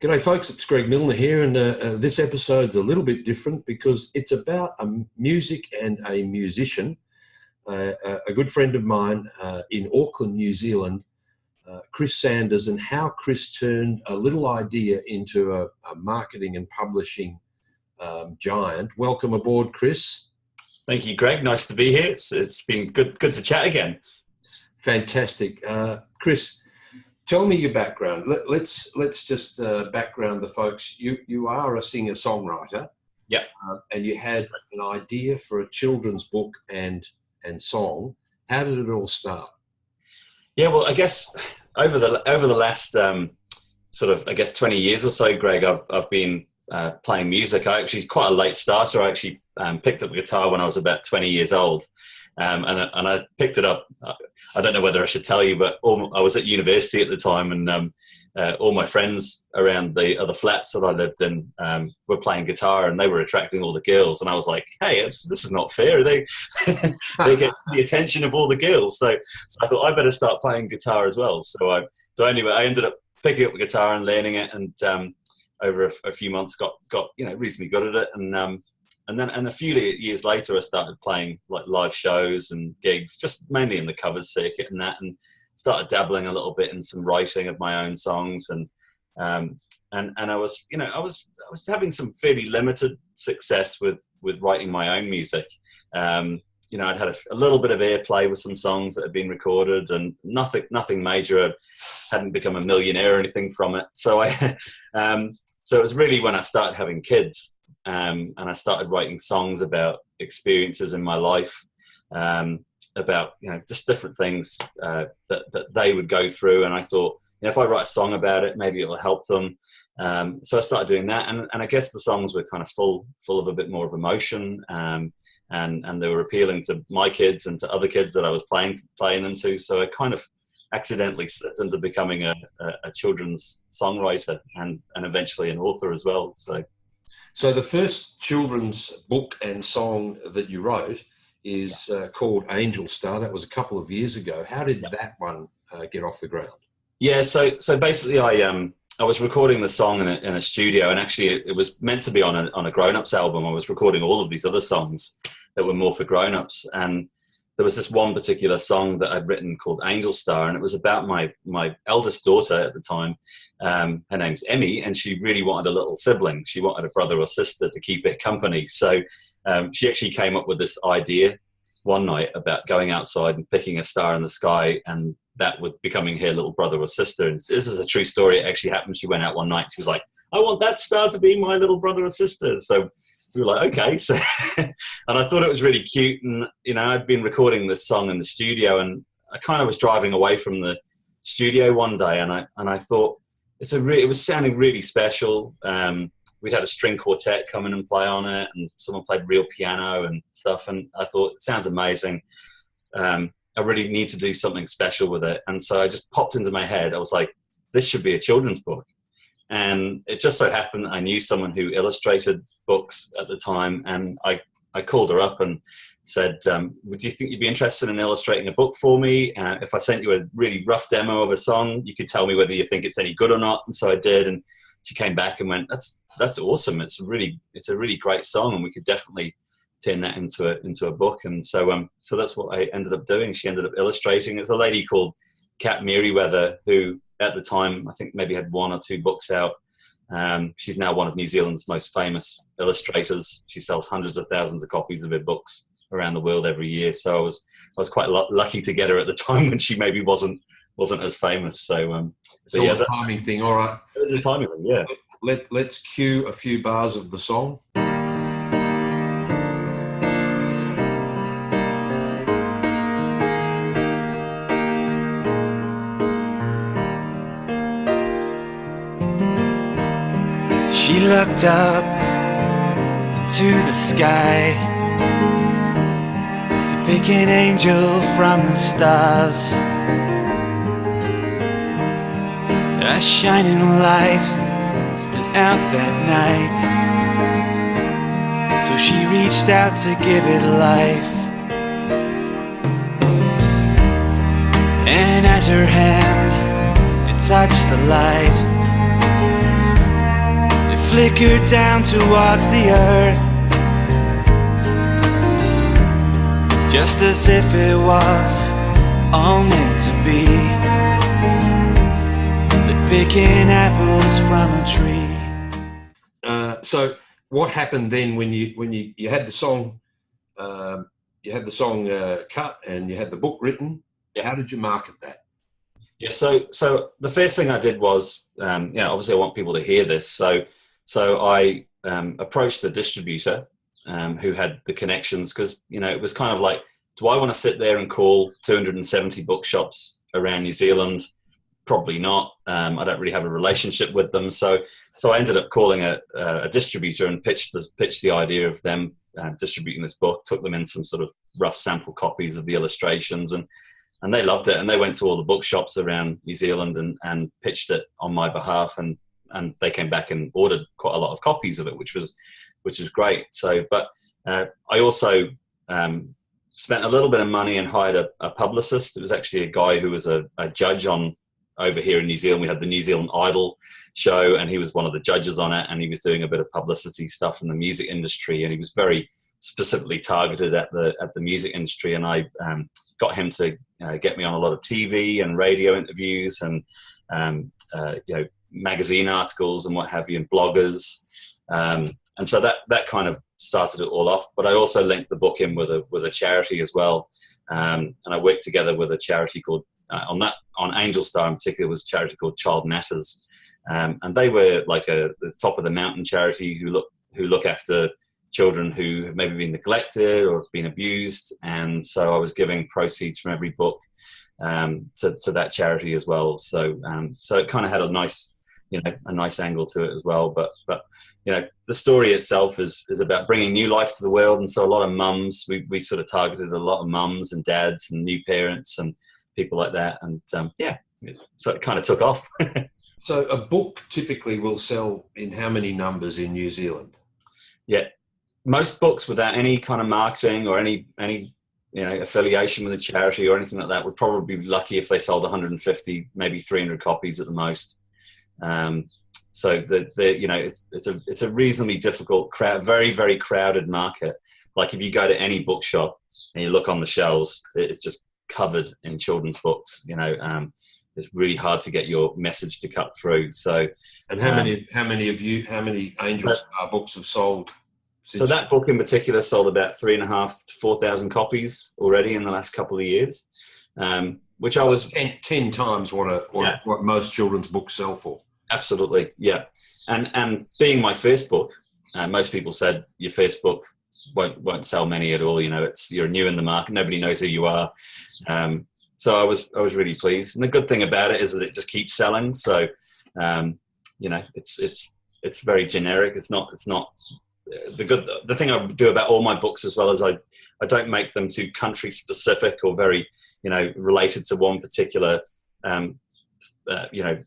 G'day folks, it's Greg Milner here, and this episode's a little bit different because it's about music and a musician, a good friend of mine in Auckland, New Zealand, Chris Sanders, and how Chris turned a little idea into a marketing and publishing giant. Welcome aboard, Chris. Thank you, Greg. Nice to be here. It's been good to chat again. Fantastic. Chris, tell me your background. Let's just background the folks. You are a singer-songwriter. Yeah. And you had an idea for a children's book and song. How did it all start? Yeah, well, I guess over the last 20 years or so, Greg, I've been playing music. I actually quite a late starter. I actually picked up a guitar when I was about 20 years old, and I picked it up. I don't know whether I should tell you, but I was at university at the time, and all my friends around the other flats that I lived in were playing guitar, and they were attracting all the girls. And I was like, "Hey, this is not fair. They get the attention of all the girls." So I thought I better start playing guitar as well. So anyway, I ended up picking up the guitar and learning it, and over a few months got reasonably good at it, and then a few years later, I started playing like live shows and gigs, just mainly in the covers circuit and that, and started dabbling a little bit in some writing of my own songs, and I was having some fairly limited success with writing my own music. I'd had a little bit of airplay with some songs that had been recorded, and nothing major. I hadn't become a millionaire or anything from it. So so it was really when I started having kids. And I started writing songs about experiences in my life, about just different things that they would go through. And I thought, if I write a song about it, maybe it will help them. So I started doing that, and I guess the songs were kind of full of a bit more of emotion, and they were appealing to my kids and to other kids that I was playing them to. So I kind of accidentally slipped into becoming a children's songwriter and eventually an author as well. So the first children's book and song that you wrote is called Angel Star. That was a couple of years ago. How did that one get off the ground? Yeah, so basically I was recording the song in a studio, and actually it was meant to be on a grown-ups album. I was recording all of these other songs that were more for grown-ups, and there was this one particular song that I'd written called Angel Star, and it was about my eldest daughter at the time. Her name's Emmy, and she really wanted a little sibling. She wanted a brother or sister to keep her company. So she actually came up with this idea one night about going outside and picking a star in the sky, and that would becoming her little brother or sister. And this is a true story. It actually happened. She went out one night. She was like, "I want that star to be my little brother or sister." So we were like, okay. So, and I thought it was really cute. And, I'd been recording this song in the studio, and I kind of was driving away from the studio one day, and I thought it was sounding really special. We'd had a string quartet come in and play on it, and someone played real piano and stuff. And I thought, it sounds amazing. I really need to do something special with it. And so I just popped into my head. I was like, this should be a children's book. And it just so happened I knew someone who illustrated books at the time, and I called her up and said, would you think you'd be interested in illustrating a book for me? If I sent you a really rough demo of a song, you could tell me whether you think it's any good or not. And so I did, and she came back and went, that's awesome. It's a really great song, and we could definitely turn that into a book. And so that's what I ended up doing. She ended up illustrating. It's a lady called Kat Merriweather, who at the time, I think maybe had one or two books out. She's now one of New Zealand's most famous illustrators. She sells hundreds of thousands of copies of her books around the world every year. So I was quite lucky to get her at the time when she maybe wasn't as famous. So it's all a timing thing. All right. It was a timing thing, yeah. Let's cue a few bars of the song. She looked up into the sky to pick an angel from the stars. A shining light stood out that night, so she reached out to give it life. And as her hand it touched the light, flickered down towards the earth, just as if it was all meant to be, like picking apples from a tree. So what happened then when you had the song cut and you had the book written? How did you market that? Yeah, so the first thing I did was, obviously I want people to hear this. So I approached a distributor who had the connections, because, it was kind of like, do I want to sit there and call 270 bookshops around New Zealand? Probably not. I don't really have a relationship with them. So I ended up calling a distributor and pitched the idea of them distributing this book, took them in some sort of rough sample copies of the illustrations, and they loved it. And they went to all the bookshops around New Zealand and pitched it on my behalf. And they came back and ordered quite a lot of copies of it, which was great. So, but I also spent a little bit of money and hired a publicist. It was actually a guy who was a judge on over here in New Zealand. We had the New Zealand Idol show, and he was one of the judges on it, and he was doing a bit of publicity stuff in the music industry, and he was very specifically targeted at the music industry. And I got him to get me on a lot of TV and radio interviews, and magazine articles and what have you, and bloggers, and so that kind of started it all off. But I also linked the book in with a charity as well, and I worked together with a charity called on Angel Star in particular, was a charity called Child Matters, and they were like the top of the mountain charity who look after children who have maybe been neglected or been abused. And so I was giving proceeds from every book to that charity as well. So it kind of had a nice angle to it as well. But the story itself is about bringing new life to the world. And so a lot of mums, we sort of targeted a lot of mums and dads and new parents and people like that. And so it kind of took off. So a book typically will sell in how many numbers in New Zealand? Yeah, most books without any kind of marketing or any affiliation with a charity or anything like that would probably be lucky if they sold 150, maybe 300 copies at the most. So it's a reasonably difficult, very, very crowded market. Like if you go to any bookshop and you look on the shelves, it's just covered in children's books. It's really hard to get your message to cut through. So, and how many Angel Star books have sold? So that book in particular sold about 3,500 to 4,000 copies already in the last couple of years, which I was 10 times what most children's books sell for. Absolutely, yeah. And being my first book, most people said your first book won't sell many at all. You're new in the market, nobody knows who you are. So I was really pleased. And the good thing about it is that it just keeps selling. So it's very generic. It's not the thing I do about all my books as well is I don't make them too country specific or very related to one particular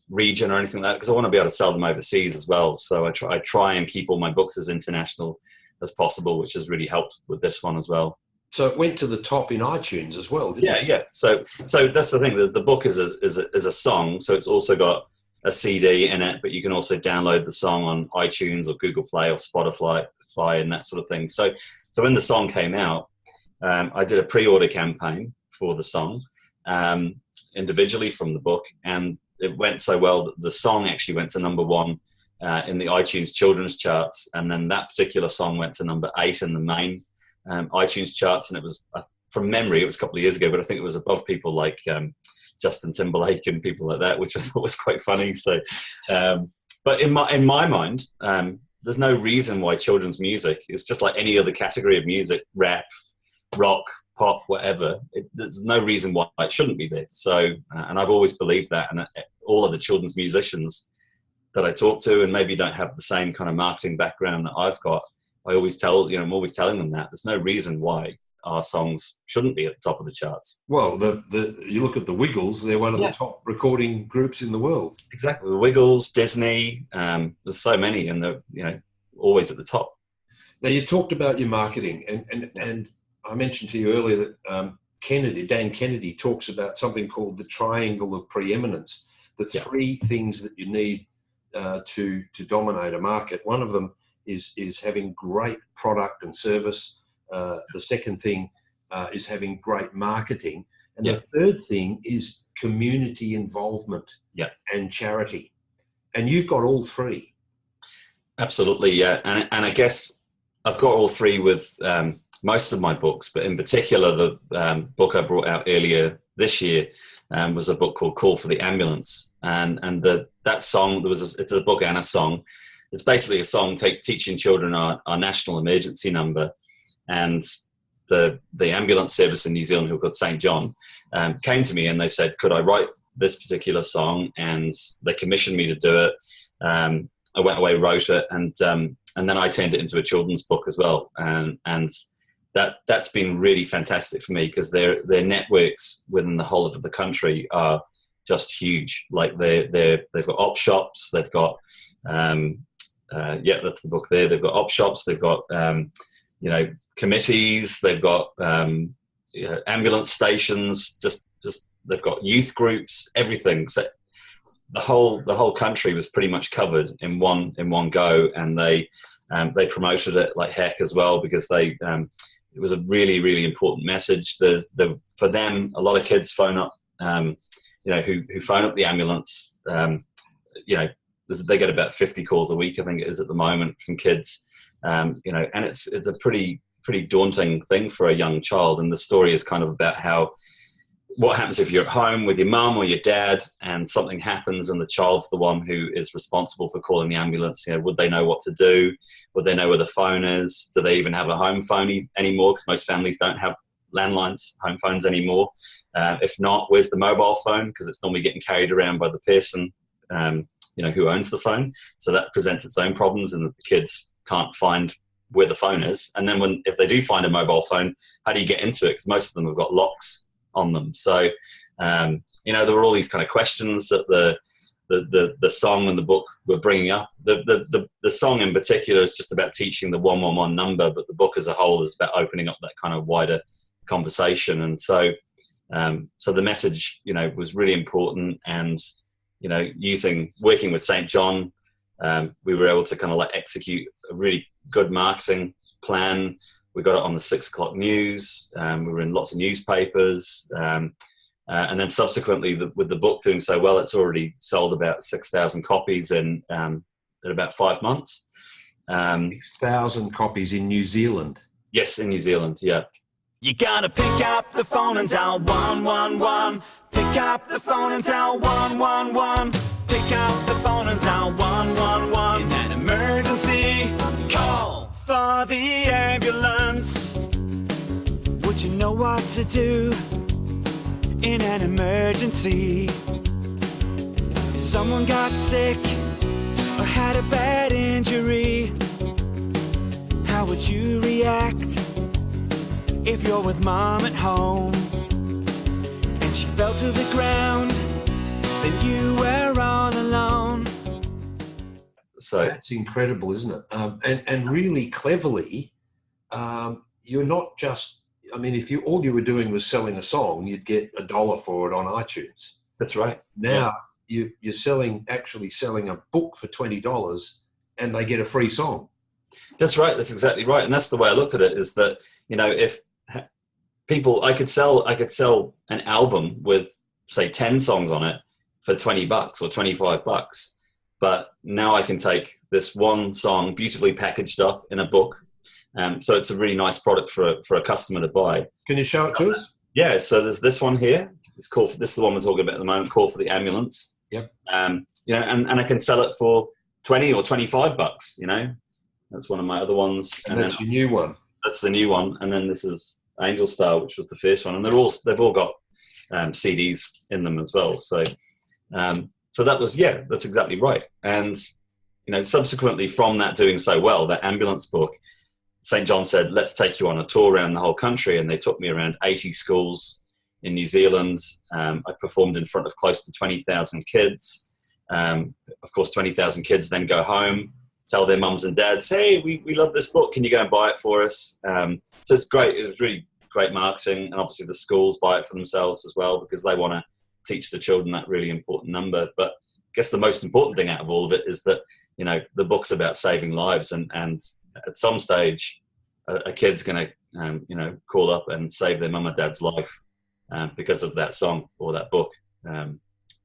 region or anything like that, because I want to be able to sell them overseas as well. So I try and keep all my books as international as possible, which has really helped with this one as well. So it went to the top in iTunes as well, didn't it? Yeah. So that's the thing. The book is a song, so it's also got a CD in it, but you can also download the song on iTunes or Google Play or Spotify and that sort of thing. So when the song came out, I did a pre-order campaign for the song individually from the book, and it went so well that the song actually went to number 1 in the iTunes children's charts, and then that particular song went to number 8 in the main iTunes charts. And it was, from memory, it was a couple of years ago, but I think it was above people like Justin Timberlake and people like that, which I thought was quite funny. So, but in my mind, there's no reason why children's music is just like any other category of music, rap, rock, pop, whatever. There's no reason why it shouldn't be there. So, and I've always believed that. And all of the children's musicians that I talk to, and maybe don't have the same kind of marketing background that I've got, I'm always telling them that there's no reason why our songs shouldn't be at the top of the charts. Well, you look at the Wiggles; they're one of the top recording groups in the world. Exactly, the Wiggles, Disney. There's so many, and they're always at the top. Now, you talked about your marketing, and I mentioned to you earlier that Dan Kennedy talks about something called the triangle of preeminence. The three things that you need to dominate a market. One of them is having great product and service. The second thing is having great marketing. And the third thing is community involvement and charity. And you've got all three. Absolutely, yeah. And I guess I've got all three with most of my books, but in particular, the book I brought out earlier this year was a book called Call for the Ambulance. And that song, it's a book and a song. It's basically a song teaching children our national emergency number. And the ambulance service in New Zealand, who are called St. John, came to me and they said, could I write this particular song? And they commissioned me to do it. I went away, wrote it, and then I turned it into a children's book as well. And that's been really fantastic for me, because their networks within the whole of the country are just huge. Like they've got op shops, they've got that's the book there. They've got op shops, they've got committees, they've got ambulance stations, just they've got youth groups, everything. So the whole country was pretty much covered in one go, and they promoted it like heck as well, because it was a really, really important message. For them, a lot of kids phone up, who phone up the ambulance. They get about 50 calls a week, I think it is at the moment, from kids. And it's a pretty daunting thing for a young child. And the story is kind of about what happens if you're at home with your mum or your dad and something happens and the child's the one who is responsible for calling the ambulance. Would they know what to do? Would they know where the phone is? Do they even have a home phone anymore? Because most families don't have landlines, home phones anymore. If not, where's the mobile phone? Because it's normally getting carried around by the person who owns the phone. So that presents its own problems, and the kids can't find where the phone is. And then if they do find a mobile phone, how do you get into it? Because most of them have got locks on them. So there were all these kind of questions that the song and the book were bringing up. The song in particular is just about teaching the 111 number, but the book as a whole is about opening up that kind of wider conversation. And so the message was really important. And working with St. John, we were able to kind of like execute a really good marketing plan. We got it on the 6 o'clock news. We were in lots of newspapers. And then subsequently, with the book doing so well, it's already sold about 6,000 copies in about 5 months. 6,000 copies in New Zealand? Yes, in New Zealand, yeah. You gotta pick up the phone and dial 111. Pick up the phone and dial 111. Pick up the phone and dial 111. In an emergency, call for the ambulance. Would you know what to do in an emergency? If someone got sick or had a bad injury, how would you react if you're with mom at home and she fell to the ground, then you were all alone? So that's incredible, isn't it? And really cleverly, you're not just, if all you were doing was selling a song, you'd get $1 for it on iTunes. That's right. Now you're actually selling a book for $20 and they get a free song. That's right. That's exactly right. And that's the way I looked at it, is that, if people, I could sell an album with, say, 10 songs on it for $20 or $25. But now I can take this one song beautifully packaged up in a book. So it's a really nice product for a customer to buy. Can you show it to us? Yeah. So there's this one here. This is the one we're talking about at the moment, Call for the Ambulance. Yep. And I can sell it for $20 or $25, That's one of my other ones. And that's your new one. That's the new one. And then this is Angel Star, which was the first one. And they've all got CDs in them as well. So that's exactly right. And, subsequently from that doing so well, that ambulance book, St. John said, let's take you on a tour around the whole country. And they took me around 80 schools in New Zealand. I performed in front of close to 20,000 kids. Of course, 20,000 kids then go home, tell their mums and dads, hey, we love this book. Can you go and buy it for us? So it's great. It was really great marketing. And obviously the schools buy it for themselves as well, because they want to teach the children that really important number. But guess the most important thing out of all of it is that, you know, the book's about saving lives, and at some stage a kid's going to, you know, call up and save their mum or dad's life because of that song or that book.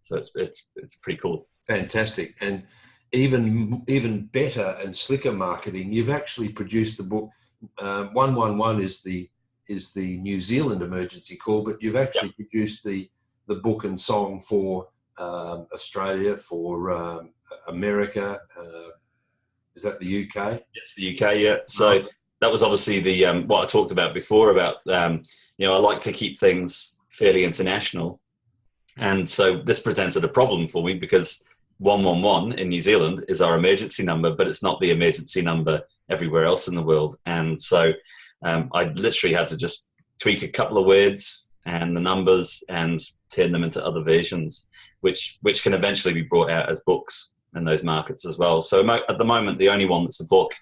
So it's pretty cool. Fantastic. And even better and slicker marketing, you've actually produced the book. 111 is the New Zealand emergency call, but you've actually produced the book and song for Australia, for America. Is that the UK? It's the UK, yeah. So that was obviously the what I talked about before about, you know, I like to keep things fairly international. And so this presented a problem for me because 111 in New Zealand is our emergency number, but it's not the emergency number everywhere else in the world. And so I literally had to just tweak a couple of words and the numbers and turn them into other versions, which can eventually be brought out as books in those markets as well. So at the moment, the only one that's a book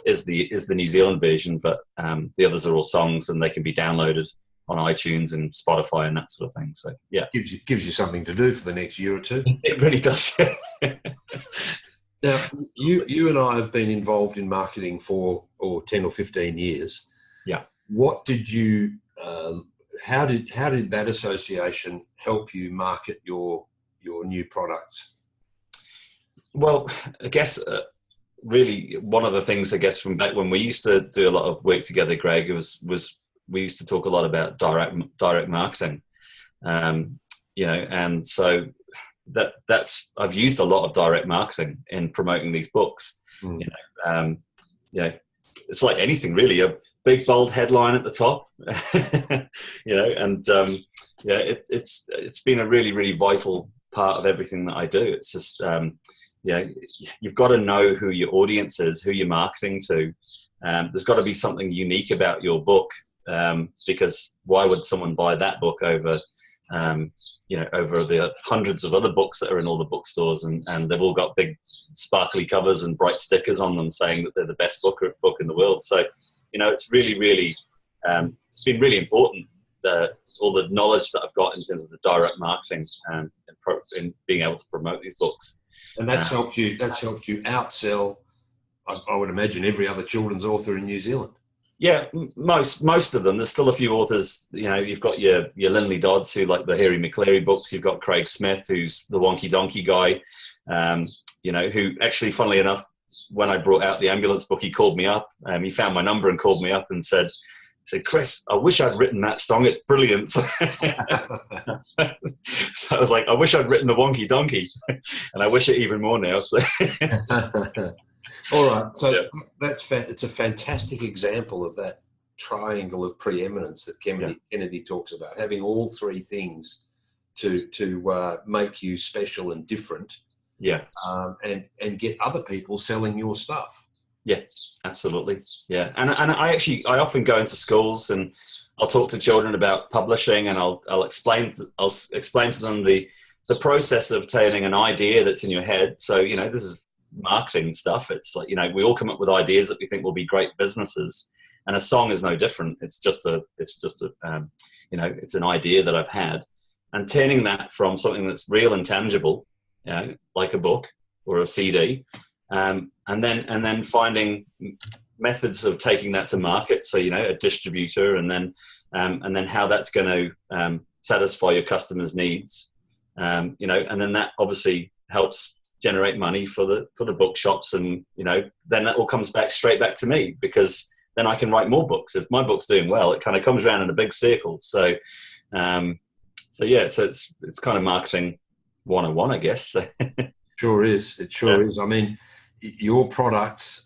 is the New Zealand version, but the others are all songs and they can be downloaded on iTunes and Spotify and that sort of thing. So yeah, gives you something to do for the next year or two. It really does. Now, you and I have been involved in marketing for 10 or 15 years. Yeah. What did you? How did that association help you market your new products? Well, I guess really one of the things, I guess, from back when we used to do a lot of work together, Greg, was we used to talk a lot about direct marketing, you know, and so that's I've used a lot of direct marketing in promoting these books. You know, it's like anything really, a big bold headline at the top, you know, and it's been a really, really vital part of everything that I do. It's just you've got to know who your audience is, who you're marketing to. There's got to be something unique about your book. Because why would someone buy that book over, you know, over the hundreds of other books that are in all the bookstores, and they've all got big sparkly covers and bright stickers on them saying that they're the best book in the world. So, you know, it's really, really, it's been really important, all the knowledge that I've got in terms of the direct marketing and in being able to promote these books. And that's helped you outsell, I would imagine, every other children's author in New Zealand. Yeah, most of them. There's still a few authors. You know, you've got your Linley Dodds, who like the Harry McCleary books. You've got Craig Smith, who's the Wonky Donkey guy. You know, who actually, funnily enough, when I brought out the ambulance book, he called me up. He found my number and called me up and said, "Chris, I wish I'd written that song. It's brilliant." So I was like, "I wish I'd written the Wonky Donkey," and I wish it even more now. So. All right, so it's a fantastic example of that triangle of preeminence that Kennedy talks about, having all three things to make you special and different. Yeah, and get other people selling your stuff. Yeah, absolutely. Yeah, and I often go into schools and I'll talk to children about publishing, and I'll explain to them the process of turning an idea that's in your head. So, you know, this is marketing stuff. It's like, you know, we all come up with ideas that we think will be great businesses, and a song is no different. It's just a you know, it's an idea that I've had, and turning that from something that's real and tangible, you know, like a book or a CD, and then finding methods of taking that to market. So, you know, a distributor, and then how that's going to satisfy your customers' needs, you know, and then that obviously helps generate money for the bookshops, and, you know, then that all comes straight back to me, because then I can write more books. If my book's doing well, it kind of comes around in a big circle. So it's kind of marketing 101, I guess. Sure is. It sure is. I mean, your products,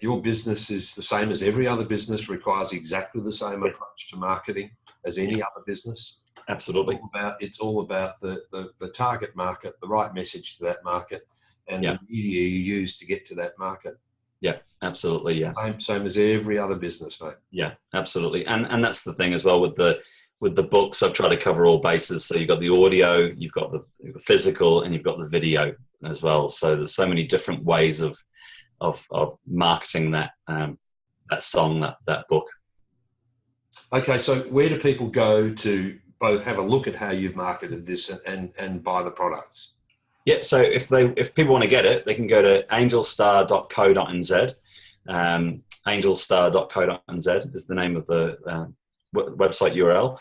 your business is the same as every other business, requires exactly the same approach to marketing as any other business. Absolutely. It's all about the target market, the right message to that market, and the media you use to get to that market. Yeah, absolutely. Yeah. Same as every other business, mate. Yeah, absolutely. And that's the thing as well with the books. I've tried to cover all bases. So you've got the audio, you've got the physical, and you've got the video as well. So there's so many different ways of marketing that song, that book. Okay, so where do people go to both have a look at how you've marketed this and buy the products? Yeah, so if people want to get it, they can go to angelstar.co.nz. Angelstar.co.nz is the name of the website URL.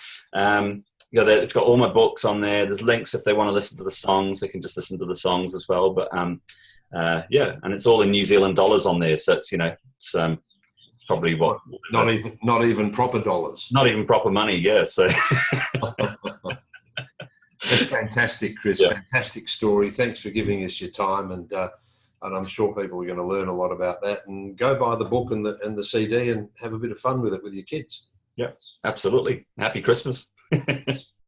It's got all my books on there. There's links if they want to listen to the songs. They can just listen to the songs as well. But and it's all in New Zealand dollars on there. So it's probably what not even proper dollars. Not even proper money. Yeah. So. That's fantastic, Chris. Yeah. Fantastic story. Thanks for giving us your time, and I'm sure people are going to learn a lot about that. And go buy the book and the CD and have a bit of fun with it with your kids. Yeah, absolutely. Happy Christmas.